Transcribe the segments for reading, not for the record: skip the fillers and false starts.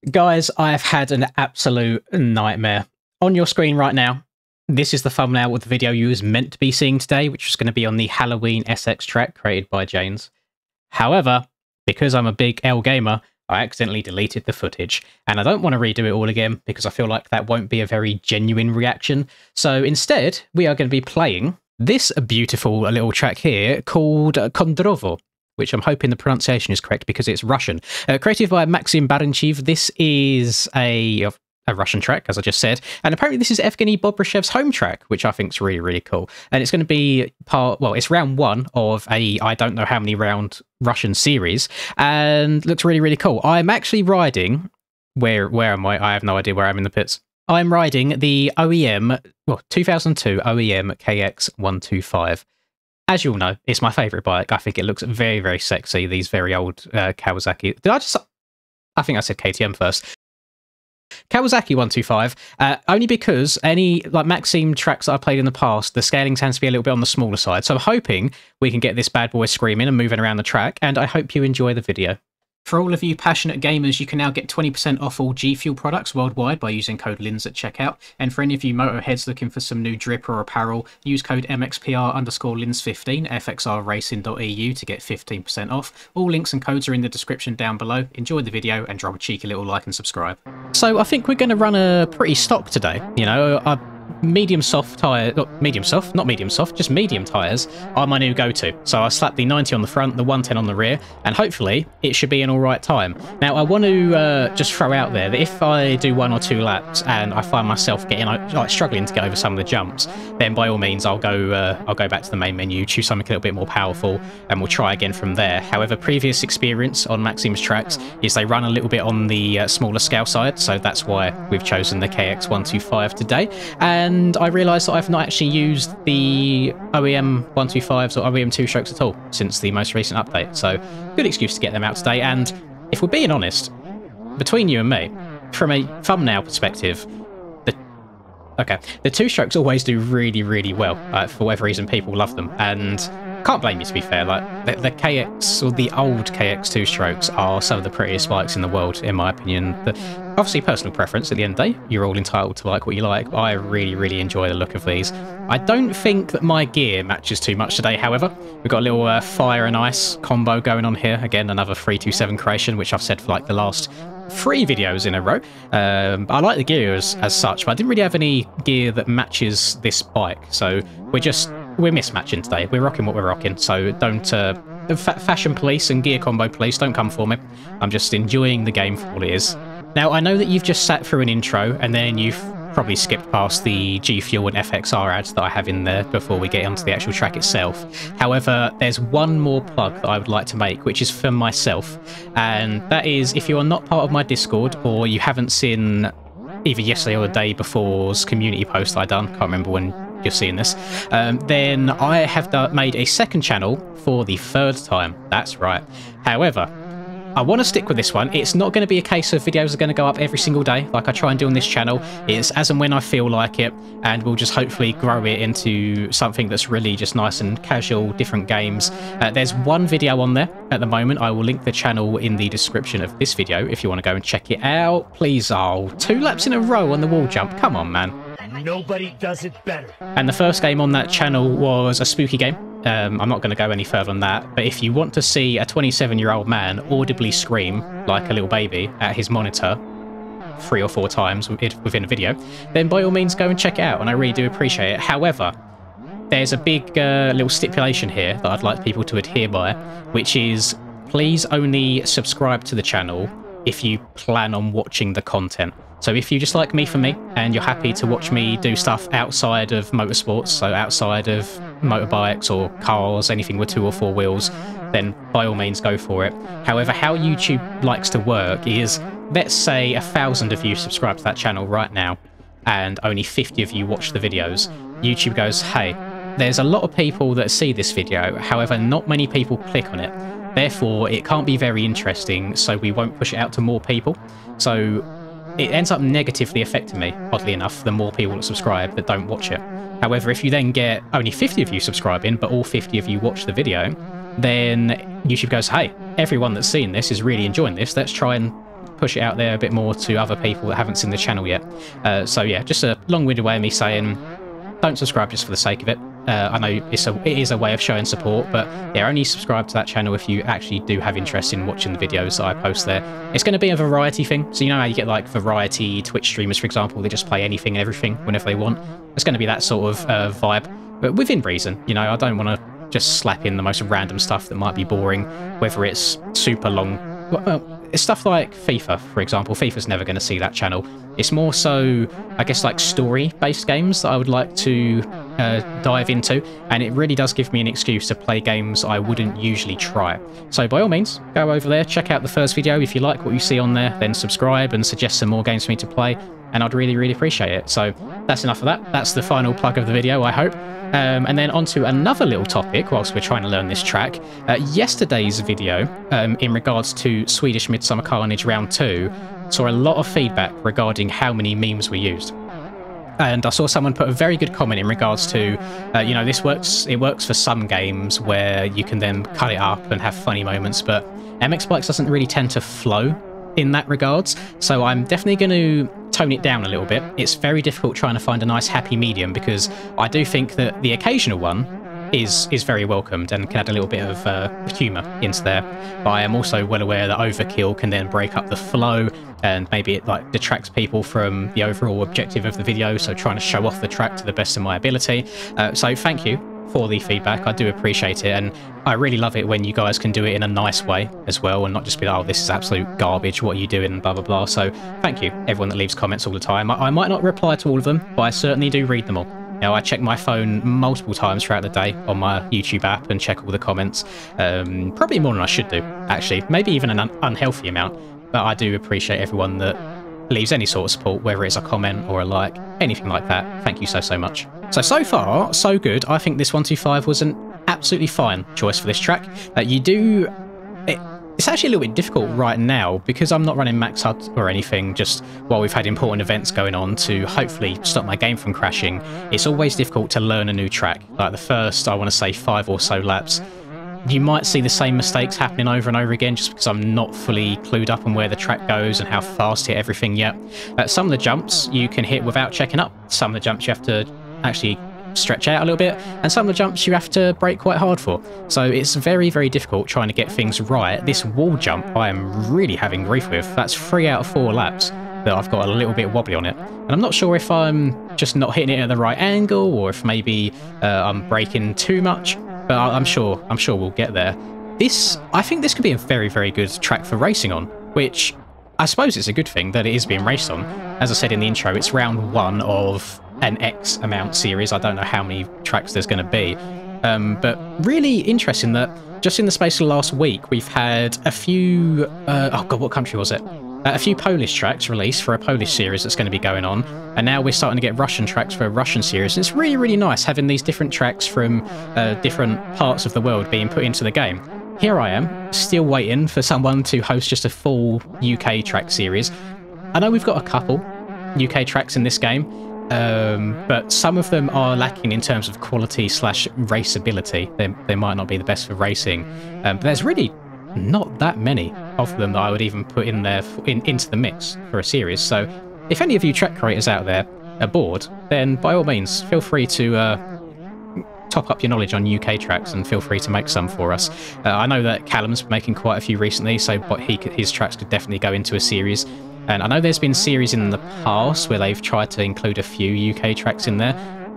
Guys, I have had an absolute nightmare. On your screen right now, this is the thumbnail of the video you was meant to be seeing today, which was going to be on the Halloween SX track created by Janes. However, because I'm a big L gamer, I accidentally deleted the footage, and I don't want to redo it all again because I feel like that won't be a very genuine reaction. So instead, we are going to be playing this beautiful little track here called Kondrovo, which I'm hoping the pronunciation is correct because it's Russian. Created by Maxim Baranchev, this is a Russian track, as I just said, and apparently this is Evgeny Bobrishev's home track, which I think is really, really cool. And it's going to be it's round one of a I don't know how many round Russian series, and looks really, really cool. I'm actually riding, where am I? I have no idea where I'm in the pits. I'm riding the OEM, 2002 OEM KX125. As you'll know, it's my favourite bike. I think it looks very, very sexy, these very old Kawasaki. I think I said KTM first. Kawasaki 125, only because any Maxim tracks that I've played in the past, the scaling tends to be a little bit on the smaller side. So I'm hoping we can get this bad boy screaming and moving around the track, and I hope you enjoy the video. For all of you passionate gamers, you can now get 20% off all G Fuel products worldwide by using code LINS at checkout. And for any of you motorheads looking for some new drip or apparel, use code MXPR_LINS15 fxrracing.eu to get 15% off. All links and codes are in the description down below. Enjoy the video and drop a cheeky little like and subscribe. So I think we're going to run a pretty stock today. You know, medium soft tyre, not medium soft, just medium tyres are my new go-to. So I slapped the 90 on the front, the 110 on the rear, and hopefully it should be an alright time. Now I want to just throw out there that if I do 1 or 2 laps and I find myself getting struggling to get over some of the jumps, then by all means I'll go back to the main menu, choose something a little bit more powerful, and we'll try again from there. However, previous experience on Maxim's tracks is they run a little bit on the smaller scale side, so that's why we've chosen the KX125 today. And I realised that I've not actually used the OEM 125s or OEM 2-strokes at all since the most recent update, so good excuse to get them out today. And if we're being honest, between you and me, from a thumbnail perspective, the 2-strokes always do really, really well. For whatever reason, people love them, and can't blame you, to be fair. Like the KX, or the old KX 2-strokes, are some of the prettiest bikes in the world, in my opinion. Obviously, personal preference at the end of the day. You're all entitled to like what you like. But I really, really enjoy the look of these. I don't think that my gear matches too much today, however. We've got a little fire and ice combo going on here. Again, another 327 creation, which I've said for like the last 3 videos in a row. I like the gear as such, but I didn't really have any gear that matches this bike. So we're mismatching today. We're rocking what we're rocking. So don't fashion police and gear combo police, don't come for me. I'm just enjoying the game for all it is. Now, I know that you've just sat through an intro and then you've probably skipped past the G Fuel and FXR ads that I have in there before we get onto the actual track itself. However, there's one more plug that I would like to make, which is for myself. And that is, if you are not part of my Discord, or you haven't seen either yesterday or the day before's community post I done, can't remember when you're seeing this, then I have made a second channel for the 3rd time. That's right. However, I want to stick with this one. It's not going to be a case of videos are going to go up every single day like I try and do on this channel. It's as and when I feel like it, and we'll just hopefully grow it into something that's really just nice and casual, different games. There's one video on there at the moment. I will link the channel in the description of this video if you want to go and check it out. Please, 2 laps in a row on the wall jump. Come on, man. Nobody does it better. And the first game on that channel was a spooky game. I'm not going to go any further on that, but if you want to see a 27-year-old man audibly scream like a little baby at his monitor 3 or 4 times within a video, then by all means go and check it out, and I really do appreciate it. However, there's a big little stipulation here that I'd like people to adhere by, which is please only subscribe to the channel if you plan on watching the content. So if you just like me for me, and you're happy to watch me do stuff outside of motorsports, so outside of motorbikes or cars, anything with 2 or 4 wheels, then by all means go for it. However, how YouTube likes to work is, let's say 1,000 of you subscribe to that channel right now, and only 50 of you watch the videos. YouTube goes, hey, there's a lot of people that see this video, however not many people click on it. Therefore, it can't be very interesting, so we won't push it out to more people. So it ends up negatively affecting me, oddly enough, the more people that subscribe that don't watch it. However, if you then get only 50 of you subscribing, but all 50 of you watch the video, then YouTube goes, hey, everyone that's seen this is really enjoying this, let's try and push it out there a bit more to other people that haven't seen the channel yet. So yeah, just a long-winded way of me saying don't subscribe just for the sake of it. I know it is a way of showing support, but yeah, only subscribe to that channel if you actually do have interest in watching the videos that I post there. It's going to be a variety thing, so you know how you get like variety Twitch streamers, for example, they just play anything and everything whenever they want. It's going to be that sort of vibe, but within reason. You know, I don't want to just slap in the most random stuff that might be boring, whether it's super long. It's stuff like FIFA, for example. FIFA's never going to see that channel. It's more so, I guess, like story-based games that I would like to dive into, and it really does give me an excuse to play games I wouldn't usually try. So by all means, go over there, check out the first video. If you like what you see on there, then subscribe and suggest some more games for me to play, and I'd really, really appreciate it. So that's enough of that. That's the final plug of the video, I hope. And then on to another little topic whilst we're trying to learn this track. Yesterday's video, in regards to Swedish Midsummer Carnage Round 2, saw a lot of feedback regarding how many memes we used. And I saw someone put a very good comment in regards to, you know, it works for some games where you can then cut it up and have funny moments, but MX Bikes doesn't really tend to flow in that regards, so I'm definitely going to tone it down a little bit. It's very difficult trying to find a nice happy medium, because I do think that the occasional one is very welcomed and can add a little bit of humour into there, but I am also well aware that overkill can then break up the flow and maybe it like detracts people from the overall objective of the video, so trying to show off the track to the best of my ability. So thank you for the feedback, I do appreciate it, and I really love it when you guys can do it in a nice way as well and not just be like, oh, this is absolute garbage, what are you doing, blah blah blah. So thank you everyone that leaves comments all the time. I might not reply to all of them, but I certainly do read them all. You know, I check my phone multiple times throughout the day on my YouTube app and check all the comments, probably more than I should do, actually, maybe even an unhealthy amount, but I do appreciate everyone that leaves any sort of support, whether it's a comment or a like, anything like that. Thank you so much. So far, so good. I think this 125 was an absolutely fine choice for this track. It's actually a little bit difficult right now because I'm not running max HUD or anything, just while we've had important events going on to hopefully stop my game from crashing. It's always difficult to learn a new track. Like the first, I want to say 5 or so laps, you might see the same mistakes happening over and over again just because I'm not fully clued up on where the track goes and how fast to hit everything yet. Some of the jumps you can hit without checking up. Some of the jumps you have to actually stretch out a little bit, and some of the jumps you have to brake quite hard for. So it's very, very difficult trying to get things right. This wall jump I am really having grief with. That's 3 out of 4 laps that I've got a little bit wobbly on it. And I'm not sure if I'm just not hitting it at the right angle or if maybe I'm braking too much. But I'm sure we'll get there. I think this could be a very, very good track for racing on, which I suppose it's a good thing that it is being raced on. As I said in the intro, it's round 1 of an X amount series. I don't know how many tracks there's going to be. But really interesting that just in the space of the last week, we've had a few... oh god, what country was it? A few Polish tracks released for a Polish series that's going to be going on, and now we're starting to get Russian tracks for a Russian series. And it's really, really nice having these different tracks from different parts of the world being put into the game. Here I am, still waiting for someone to host just a full UK track series. I know we've got a couple UK tracks in this game, but some of them are lacking in terms of quality / raceability. They might not be the best for racing. But there's really not that many of them that I would even put in there into the mix for a series. So if any of you track creators out there are bored, then by all means feel free to top up your knowledge on UK tracks and feel free to make some for us. I know that Callum's making quite a few recently, so his tracks could definitely go into a series. And I know there's been series in the past where they've tried to include a few UK tracks in there,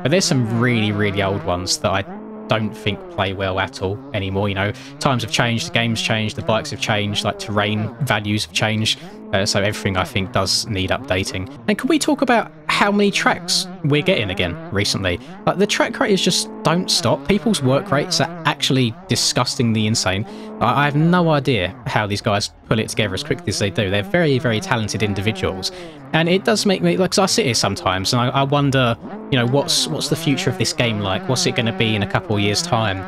but there's some really, really old ones that I don't think play well at all anymore. You know, times have changed, the game's changed, the bikes have changed, like terrain values have changed, so everything I think does need updating. And can we talk about how many tracks we're getting again recently? Like, the track creators just don't stop. People's work rates are actually disgustingly insane. I have no idea how these guys pull it together as quickly as they do. They're very, very talented individuals, and it does make me, like, 'cause I sit here sometimes and I wonder, you know, what's the future of this game like? What's it going to be in a couple of years' time?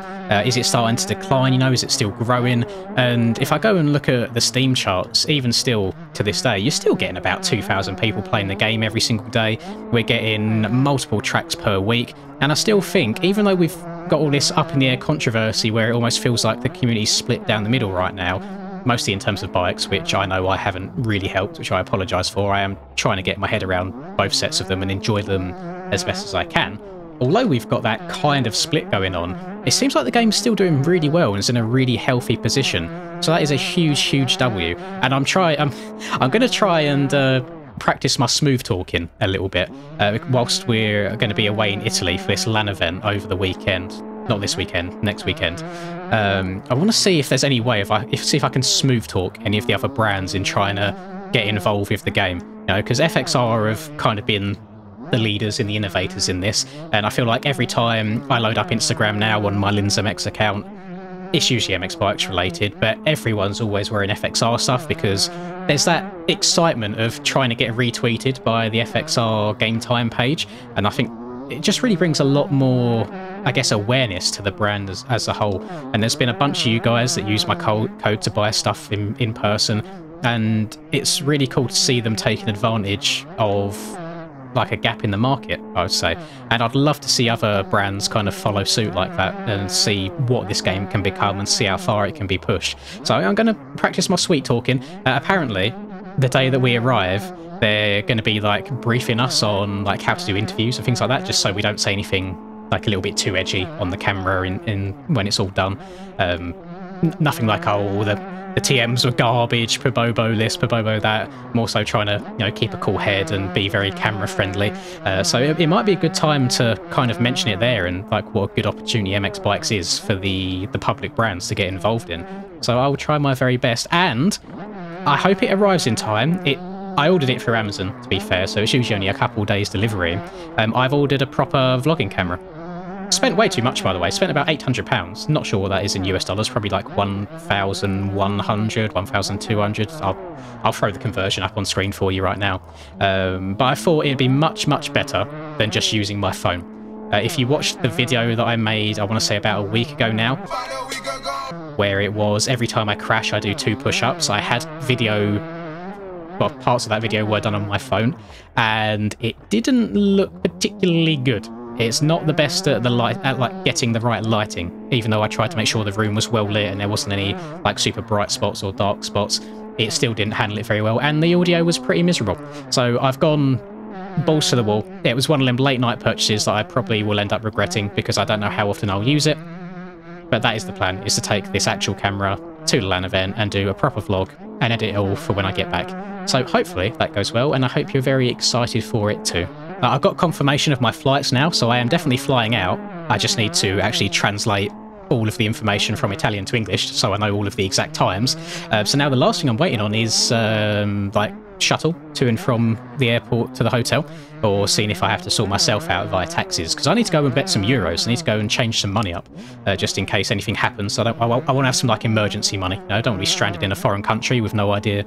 Is it starting to decline? You know, is it still growing? And if I go and look at the Steam charts, even still to this day, you're still getting about 2,000 people playing the game every single day. We're getting multiple tracks per week, and I still think, even though we've got all this up in the air controversy where it almost feels like the community's split down the middle right now, mostly in terms of bikes, which I know I haven't really helped, which I apologise for. I am trying to get my head around both sets of them and enjoy them as best as I can. Although we've got that kind of split going on, it seems like the game's still doing really well and is in a really healthy position. So that is a huge, huge W. And I'm going to try and practice my smooth talking a little bit whilst we're going to be away in Italy for this LAN event over the weekend. Not this weekend, next weekend. I want to see if there's any way see if I can smooth talk any of the other brands in trying to get involved with the game. You know, because FXR have kind of been the leaders and the innovators in this, and I feel like every time I load up Instagram now on my Linz MX account, it's usually MX Bikes related, but everyone's always wearing FXR stuff because there's that excitement of trying to get retweeted by the FXR Game Time page, and I think it just really brings a lot more, I guess, awareness to the brand as a whole. And there's been a bunch of you guys that use my code to buy stuff in person, and it's really cool to see them taking advantage of like a gap in the market, I would say. And I'd love to see other brands kind of follow suit like that and see what this game can become and see how far it can be pushed. So I'm going to practice my sweet talking. Apparently, the day that we arrive, they're going to be like briefing us on like how to do interviews and things like that, just so we don't say anything like a little bit too edgy on the camera in when it's all done. Nothing like, oh, the TMs were garbage, Pabobo this, Pabobo that. More so trying to, you know, keep a cool head and be very camera friendly. So it might be a good time to kind of mention it there, and like what a good opportunity MX Bikes is for the public brands to get involved in. So I will try my very best, and I hope it arrives in time. I ordered it through Amazon, to be fair, so it's usually only a couple days delivery. I've ordered a proper vlogging camera. Spent way too much, by the way. Spent about £800. Not sure what that is in US dollars. Probably like 1,100, 1,200. I'll throw the conversion up on screen for you right now. But I thought it'd be much, much better than just using my phone. If you watched the video that I made, I want to say about a week ago now, where it was every time I crash, I do 2 push-ups. I had video, well, parts of that video were done on my phone, and it didn't look particularly good. It's not the best at like getting the right lighting, even though I tried to make sure the room was well lit and there wasn't any like super bright spots or dark spots. It still didn't handle it very well, and the audio was pretty miserable. So I've gone balls to the wall. It was one of them late night purchases that I probably will end up regretting because I don't know how often I'll use it. But that is the plan, is to take this actual camera to the LAN event and do a proper vlog and edit it all for when I get back. So hopefully that goes well, and I hope you're very excited for it too. I've got confirmation of my flights now, so I am definitely flying out. I just need to actually translate all of the information from Italian to English so I know all of the exact times. So now the last thing I'm waiting on is like shuttle to and from the airport to the hotel, or seeing if I have to sort myself out via taxis, because I need to go and bet some euros. I need to go and change some money up just in case anything happens. So I want to have some like emergency money. You know, I don't want to be stranded in a foreign country with no idea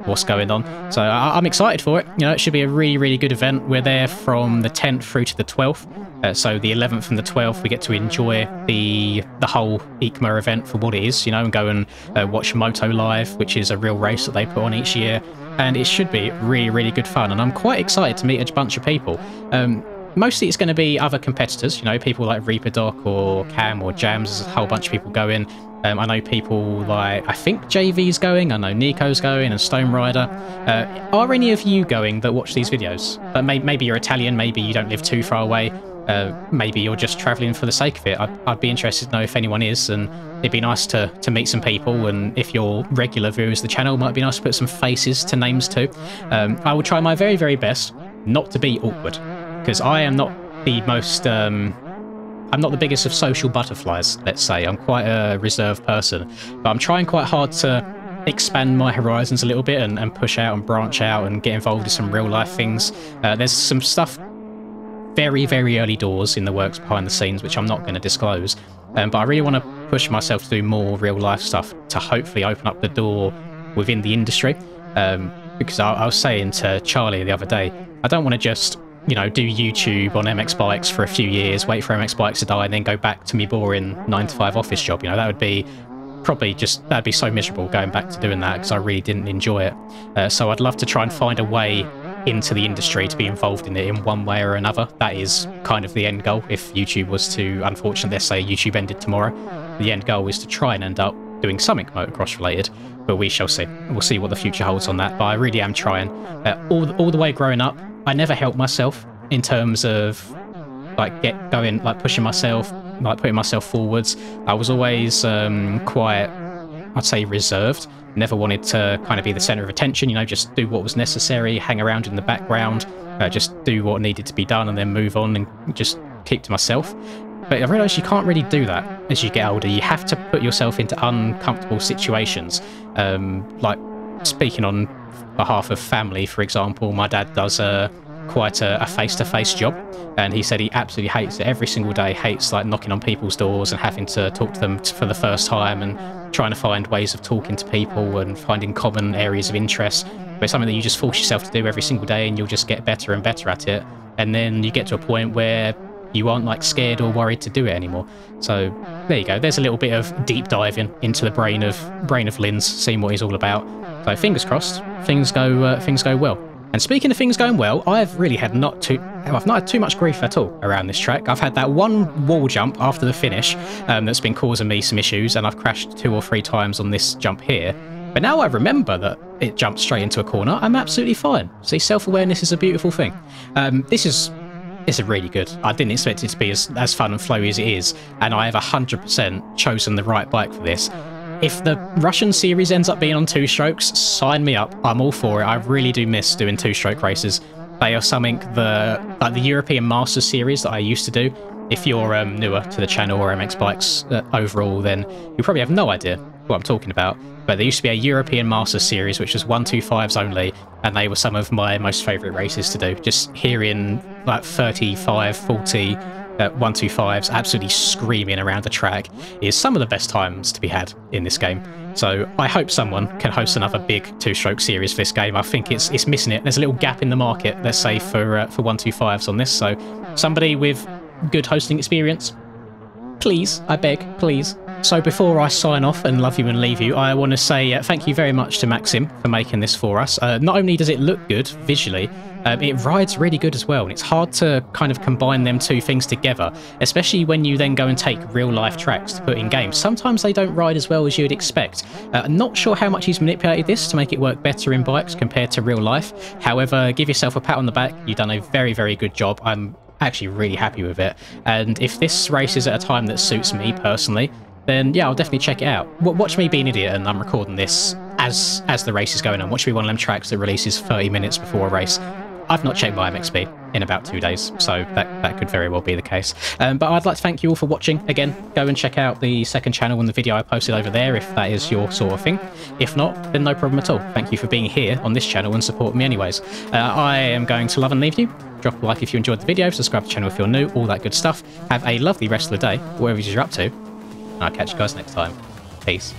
what's going on. So I'm excited for it. You know, it should be a really, really good event. We're there from the 10th through to the 12th. So the 11th and the 12th, we get to enjoy the whole EICMA event for what it is, you know, and go and watch Moto Live, which is a real race that they put on each year. And it should be really, really good fun. And I'm quite excited to meet a bunch of people. Mostly it's going to be other competitors, you know, people like Reaper Doc or Cam or Jams. There's a whole bunch of people going. I know people like, I think JV's going, I know Nico's going, and Stone Rider. Are any of you going that watch these videos? Maybe you're Italian, maybe you don't live too far away, maybe you're just travelling for the sake of it. I'd be interested to know if anyone is, and it'd be nice to meet some people, and if you're regular viewers of the channel, it might be nice to put some faces to names too. I will try my very, very best not to be awkward, because I am not the most... I'm not the biggest of social butterflies, let's say. I'm quite a reserved person, but I'm trying quite hard to expand my horizons a little bit and push out and branch out and get involved in some real life things. There's some stuff very, very early doors in the works behind the scenes, which I'm not going to disclose. But I really want to push myself to do more real life stuff to hopefully open up the door within the industry. Because I was saying to Charlie the other day, I don't want to just, you know, do YouTube on MX Bikes for a few years, wait for MX Bikes to die, and then go back to me boring 9-to-5 office job. You know, that would be probably just, that'd be so miserable going back to doing that, because I really didn't enjoy it. So I'd love to try and find a way into the industry to be involved in it in one way or another. That is kind of the end goal. If YouTube was to, unfortunately, let's say YouTube ended tomorrow, the end goal is to try and end up doing something motocross related, but we shall see. We'll see what the future holds on that, but I really am trying. All the way growing up, I never helped myself in terms of like pushing myself, like putting myself forwards. I was always quite, I'd say, reserved. Never wanted to kind of be the center of attention, you know, just do what was necessary, hang around in the background, just do what needed to be done and then move on and just keep to myself. But I realised you can't really do that as you get older. You have to put yourself into uncomfortable situations. Like speaking on behalf of family, for example, my dad does quite a face-to-face job, and he said he absolutely hates it every single day, hates like knocking on people's doors and having to talk to them for the first time and trying to find ways of talking to people and finding common areas of interest. But it's something that you just force yourself to do every single day, and you'll just get better and better at it. And then you get to a point where you aren't like scared or worried to do it anymore. So there you go. There's a little bit of deep diving into the brain of Linz, seeing what he's all about. So fingers crossed, things go well. And speaking of things going well, I've not had too much grief at all around this track. I've had that one wall jump after the finish that's been causing me some issues, and I've crashed 2 or 3 times on this jump here. But now I remember that it jumped straight into a corner, I'm absolutely fine. See, self-awareness is a beautiful thing. This is really good. I didn't expect it to be as fun and flowy as it is, and I have 100% chosen the right bike for this. If the Russian series ends up being on 2-strokes, sign me up. I'm all for it. I really do miss doing 2-stroke races. They are something like the European Masters series that I used to do. If you're newer to the channel or MX Bikes overall, then you probably have no idea what I'm talking about. But there used to be a European Masters series, which was 125s only, and they were some of my most favourite races to do. Just hearing like 35, 40 125s absolutely screaming around the track is some of the best times to be had in this game. So I hope someone can host another big 2-stroke series for this game. I think it's missing it. There's a little gap in the market, let's say, for 125s on this. So somebody with good hosting experience, please, I beg, please. So before I sign off and love you and leave you, I want to say thank you very much to Maxim for making this for us. Not only does it look good visually, it rides really good as well, and it's hard to kind of combine them two things together, especially when you then go and take real life tracks to put in games. Sometimes they don't ride as well as you'd expect. I'm not sure how much he's manipulated this to make it work better in bikes compared to real life. However, give yourself a pat on the back. You've done a very, very good job. I'm actually really happy with it, and if this race is at a time that suits me personally, then yeah, I'll definitely check it out. Watch me be an idiot and I'm recording this as the race is going on. Watch me one of them tracks that releases 30 minutes before a race. I've not checked my MXB in about 2 days, so that could very well be the case. But I'd like to thank you all for watching. Again, go and check out the second channel and the video I posted over there if that is your sort of thing. If not, then no problem at all. Thank you for being here on this channel and supporting me anyways. I am going to love and leave you. Drop a like if you enjoyed the video, subscribe to the channel if you're new, all that good stuff. Have a lovely rest of the day, wherever you're up to. And I'll catch you guys next time. Peace.